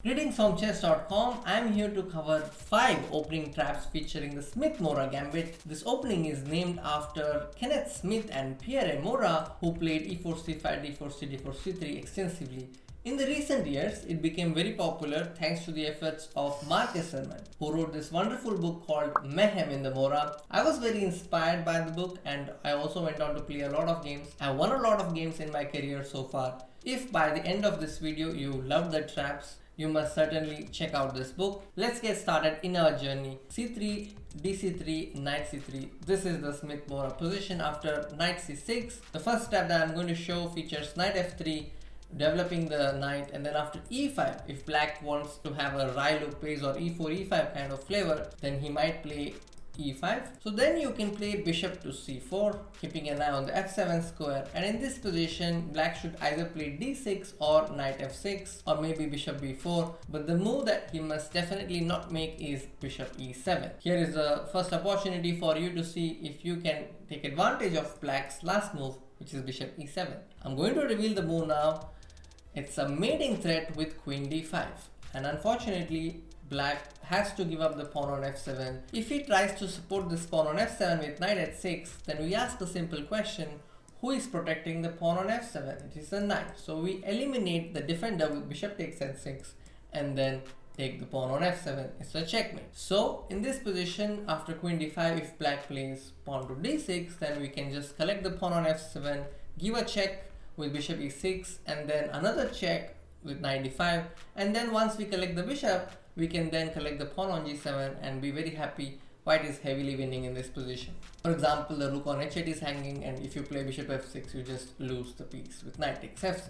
Greetings from chess.com. I'm here to cover 5 opening traps featuring the Smith-Morra Gambit. This opening is named after Kenneth Smith and Pierre Morra, who played e4, c5, d4, c, d4, c3 extensively. In the recent years, it became very popular thanks to the efforts of Marcus Herman, who wrote this wonderful book called Mayhem in the Morra. I was very inspired by the book and I also went on to play a lot of games. I won a lot of games in my career so far. If by the end of this video you loved the traps, you must certainly check out this book. Let's get started in our journey. c3, dc3, knight c3. This is the Smith-Morra position after knight c6. The first step that I'm going to show features knight f3, developing the knight, and then after e5, if black wants to have a Rye-Look pace or e4, e5 kind of flavor, then he might play e5. So then you can play bishop to c4, keeping an eye on the f7 square, and in this position black should either play d6 or knight f6 or maybe bishop b4, but the move that he must definitely not make is bishop e7. Here is the first opportunity for you to see if you can take advantage of black's last move, which is bishop e7. I'm going to reveal the move now. It's a mating threat with queen d5, and unfortunately black has to give up the pawn on f7. If he tries to support this pawn on f7 with knight at 6, then we ask a simple question: who is protecting the pawn on f7? It is the knight. So we eliminate the defender with bishop takes n6 and then take the pawn on f7. It's a checkmate. So in this position, after queen d5, if black plays pawn to d6, then we can just collect the pawn on f7, give a check with bishop e6, and then another check with knight d5, and then once we collect the bishop, we can then collect the pawn on g7 and be very happy. White is heavily winning in this position. For example, the rook on h8 is hanging, and if you play bishop f6, you just lose the piece with knight takes f6.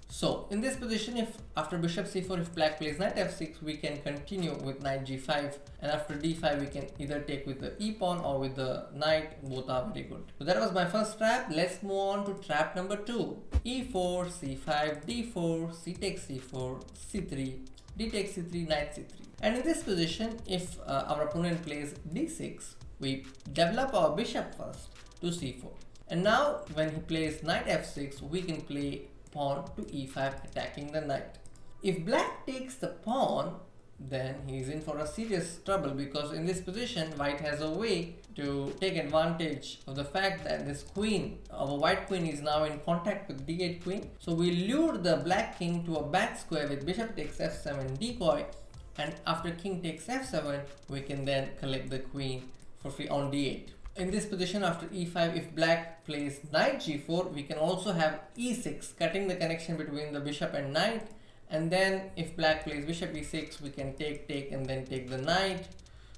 So in this position, if after bishop c4, if black plays knight f6, we can continue with knight g5, and after d5 we can either take with the e pawn or with the knight. Both are very good. So that was my first trap. Let's move on to trap number 2. e4, c5, d4, c takes c4, c3, d takes c3, knight c3. And in this position, if our opponent plays d6, we develop our bishop first to c4. And now when he plays knight f6, we can play pawn to e5, attacking the knight. If black takes the pawn, then he is in for a serious trouble, because in this position white has a way to take advantage of the fact that this queen, our white queen, is now in contact with d8 queen. So we lure the black king to a back square with bishop takes f7 decoy, and after king takes f7, we can then collect the queen for free on d8. In this position, after e5, if black plays knight g4, we can also have e6, cutting the connection between the bishop and knight. And then if black plays bishop e6, we can take, and then take the knight.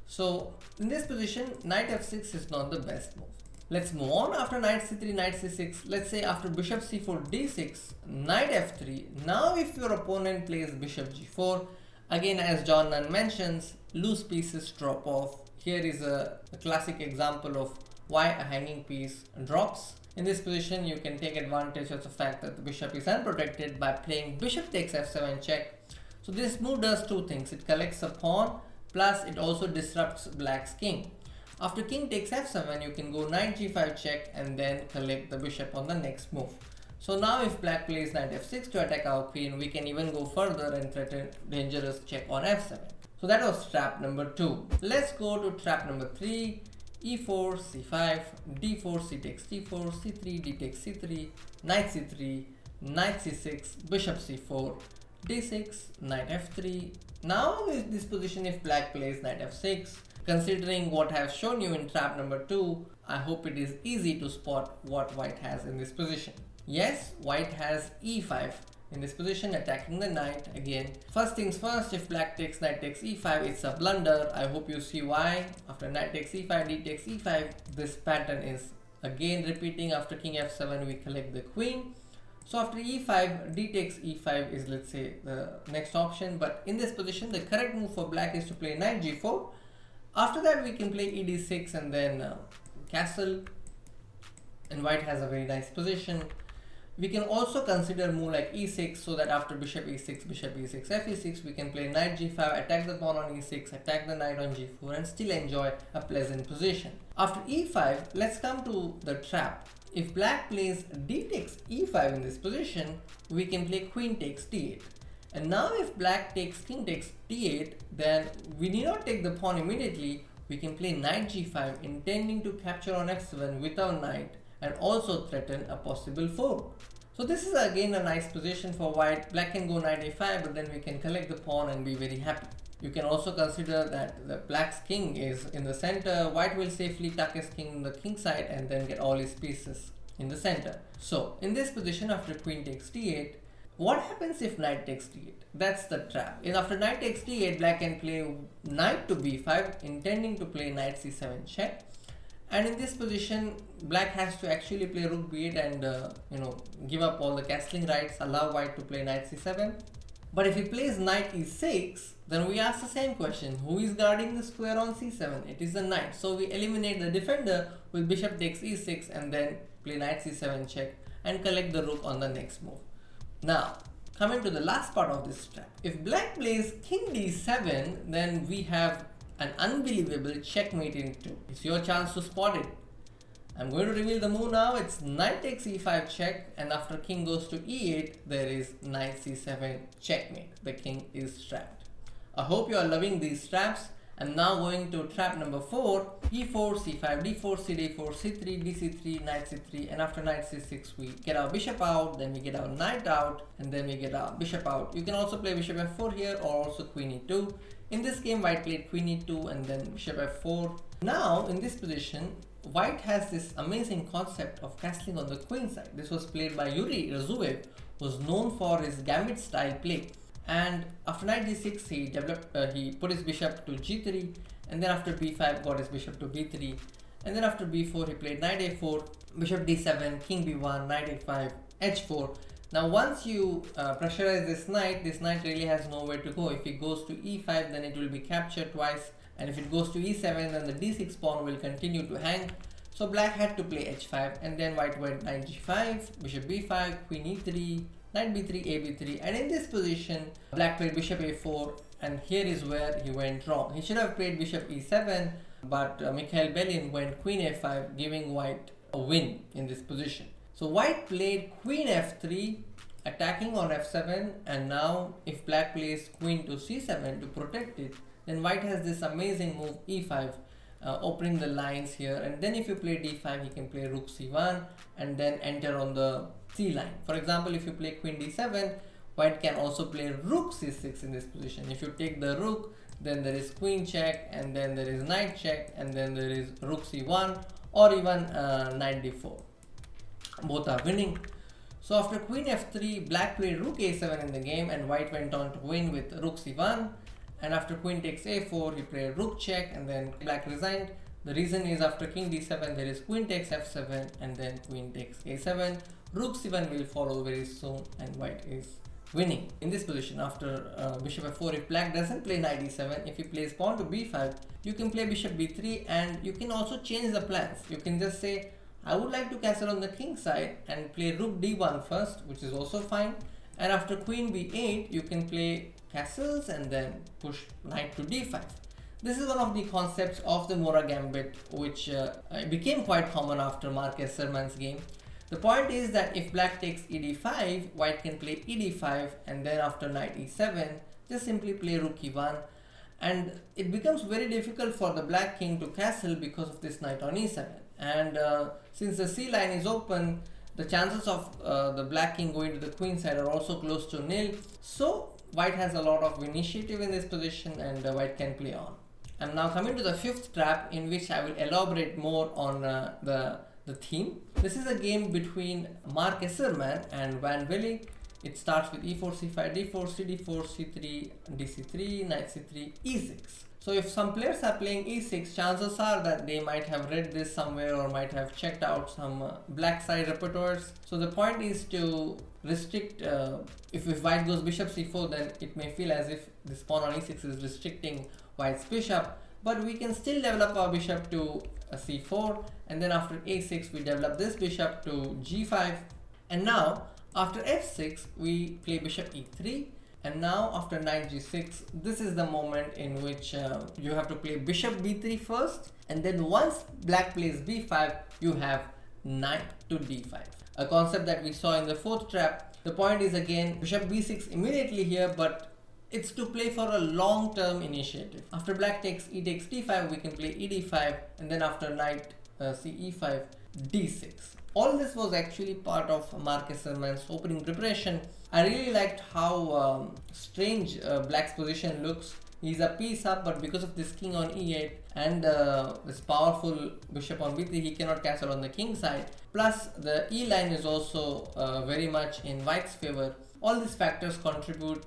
So in this position, knight f6 is not the best move. Let's move on. After knight c3, knight c6, let's say after bishop c4, d6, knight f3. Now if your opponent plays bishop g4, again, as John Nunn mentions, loose pieces drop off. Here is a classic example of why a hanging piece drops. In this position, you can take advantage of the fact that the bishop is unprotected by playing bishop takes f7 check. So this move does two things. It collects a pawn, plus it also disrupts black's king. After king takes f7, you can go knight g5 check and then collect the bishop on the next move. So now if black plays knight f6 to attack our queen, we can even go further and threaten dangerous check on f7. So that was trap number 2. Let's go to trap number 3. e4, c5, d4, c takes d4, c3, d takes c3, knight c3, knight c6, bishop c4, d6, knight f3. Now in this position, if black plays knight f6, considering what I have shown you in trap number 2, I hope it is easy to spot what white has in this position. Yes, white has e5 in this position, attacking the knight again. First things first, if black takes knight takes e5, it's a blunder. I hope you see why. After knight takes e5, d takes e5, this pattern is again repeating. After king f7, we collect the queen. So after e5, d takes e5 is, let's say, the next option. But in this position, the correct move for black is to play knight g4. After that, we can play ed6 and then castle. And white has a very nice position. We can also consider a move like e6, so that after bishop e6, fe6, we can play knight g5, attack the pawn on e6, attack the knight on g4, and still enjoy a pleasant position. After e5, let's come to the trap. If black plays d takes e5 in this position, we can play queen takes d8. And now if black takes king takes d8, then we need not take the pawn immediately. We can play knight g5, intending to capture on f7 with our knight and also threaten a possible fork. So this is again a nice position for white. Black can go knight a5, but then we can collect the pawn and be very happy. You can also consider that the black's king is in the center. White will safely tuck his king in the king side and then get all his pieces in the center. So in this position, after queen takes d8, what happens if knight takes d8? That's the trap. And after knight takes d8, black can play knight to b5, intending to play knight c7 check. And in this position, black has to actually play rook b8 and give up all the castling rights, allow white to play knight c7. But if he plays knight e6, then we ask the same question: who is guarding the square on c7? It is the knight. So we eliminate the defender with bishop takes e6 and then play knight c7 check and collect the rook on the next move. Now, coming to the last part of this trap. If black plays king d7, then we have an unbelievable checkmate in 2. It's your chance to spot it. I'm going to reveal the move now. It's knight takes e5 check, and after king goes to e8, there is knight c7 checkmate. The king is trapped. I hope you are loving these traps. I'm now going to trap number 4, e4, c5, d4, cd4, c3, dc3, knight c3, and after knight c6 we get our bishop out, then we get our knight out, and then we get our bishop out. You can also play bishop f4 here, or also queen e2. In this game, white played queen e2 and then bishop f4. Now in this position, white has this amazing concept of castling on the queen side. This was played by Yuri Razuev, who was known for his gambit style play. And after knight d6, he put his bishop to g3, and then after b5 got his bishop to b3, and then after b4 he played knight a4, bishop d7, king b1, knight a5, h4. Now once you pressurize this knight really has nowhere to go. If it goes to e5, then it will be captured twice, and if it goes to e7, then the d6 pawn will continue to hang. So black had to play h5, and then white went knight g5, bishop b5, queen e3, knight b3, a b3, and in this position black played bishop a4, and here is where he went wrong. He should have played bishop e7, but Mikhail Belin went queen a5, giving white a win in this position. So white played queen f3, attacking on f7, and now if black plays queen to c7 to protect it, then white has this amazing move e5, opening the lines here. And then if you play d5, he can play rook c1 and then enter on the c line. For example, if you play queen d7, white can also play rook c6 in this position. If you take the rook, then there is queen check, and then there is knight check, and then there is rook c1, or even knight d4. Both are winning. So after queen f3, black played rook a7 in the game, and white went on to win with rook c1. And after queen takes a4, he played rook check, and then black resigned. The reason is after king d7, there is queen takes f7, and then queen takes a7. Rook c1 will follow very soon, and white is winning. In this position, after bishop f4, if black doesn't play knight e7, if he plays pawn to b5, you can play bishop b3, and you can also change the plans. You can just say, I would like to castle on the king side and play rook d1 first, which is also fine. And after queen b8, you can play castles and then push knight to d5. This is one of the concepts of the Mora Gambit, which became quite common after Marquez Serman's game. The point is that if black takes ed5, white can play ed5, and then after knight e7, just simply play rook e1. And it becomes very difficult for the black king to castle because of this knight on e7. And since the c line is open, the chances of the black king going to the queen side are also close to nil. So white has a lot of initiative in this position, and white can play on. I'm now coming to the fifth trap, in which I will elaborate more on the theme. This is a game between Mark Esserman and Van Velle. It starts with e4, c5, d4, cd4, c3, dc3, knight c3, e6. So if some players are playing e6, chances are that they might have read this somewhere or might have checked out some black side repertoires. So the point is to restrict, if white goes bishop c4, then it may feel as if this pawn on e6 is restricting white's bishop, but we can still develop our bishop to c4, and then after a6 we develop this bishop to g5, and now after f6 we play bishop e3, and now after knight g6, this is the moment in which you have to play bishop b3 first, and then once black plays b5, you have knight to d5. A concept that we saw in the fourth trap. The point is again bishop b6 immediately here, but it's to play for a long-term initiative. After black takes e takes d5, we can play e d5, and then after knight ce5, d6. All this was actually part of Marques Sirman's opening preparation. I really liked how strange black's position looks. He's a piece up, but because of this king on e8 and this powerful bishop on b3, he cannot castle on the king side. Plus, the e line is also very much in white's favor. All these factors contribute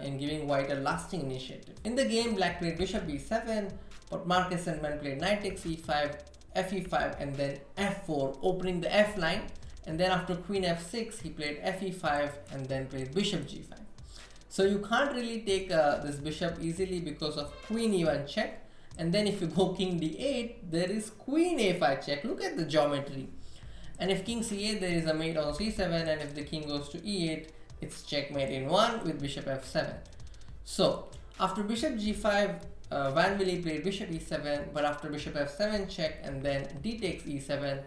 in giving white a lasting initiative. In the game, black played bishop b7, but Marques Sirman played knight takes e5, fe5, and then f4, opening the f line. And then after queen f6, he played fe5 and then played bishop g5. So you can't really take this bishop easily because of queen e1 check. And then if you go king d8, there is queen a5 check. Look at the geometry. And if king c8, there is a mate on c7, and if the king goes to e8, it's checkmate in 1 with bishop f7. So after bishop g5, Van Willy played bishop e7, but after bishop f7 check and then d takes e7,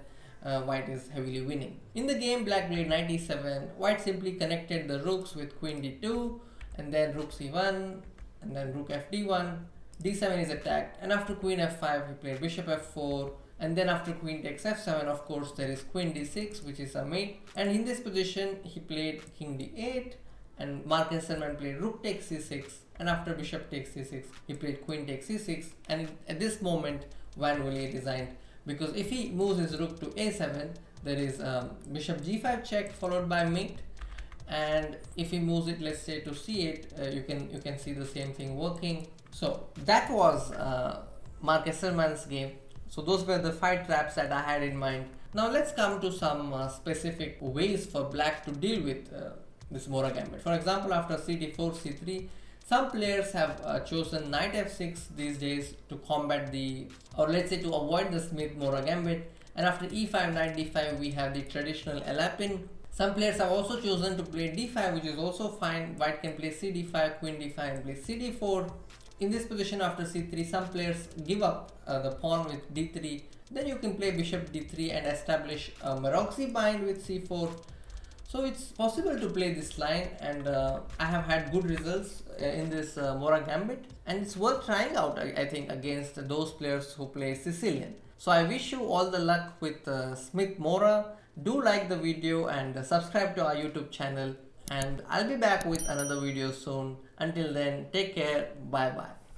white is heavily winning. In the game, black played knight e7, white simply connected the rooks with queen d2, and then rook c1, and then rook fd1, d7 is attacked, and after queen f5, he played bishop f4, and then after queen takes f7, of course, there is queen d6, which is a mate, and in this position, he played king d8, and Marques Sirman played rook takes c6, and after bishop takes c6, he played queen takes c6, and at this moment, Van Willy resigned, because if he moves his rook to a7, there is bishop g5 check followed by mate, and if he moves it, let's say to c8, you can see the same thing working. So that was Marques Sirman's game. So those were the 5 traps that I had in mind. Now let's come to some specific ways for black to deal with this Mora gambit. For example, after cd4, c3, some players have chosen knight f6 these days to combat or let's say to avoid the Smith-Mora gambit. And after e5, knight d5, we have the traditional Alapin. Some players have also chosen to play d5, which is also fine. White can play cd5, queen d5, and play cd4. In this position after c3, some players give up the pawn with d3. Then you can play bishop d3 and establish a Maroczy bind with c4. So it's possible to play this line, and I have had good results in this Mora gambit, and it's worth trying out, I think, against those players who play Sicilian. So I wish you all the luck with Smith-Mora. Do like the video and subscribe to our YouTube channel, and I'll be back with another video soon. Until then, take care. Bye bye.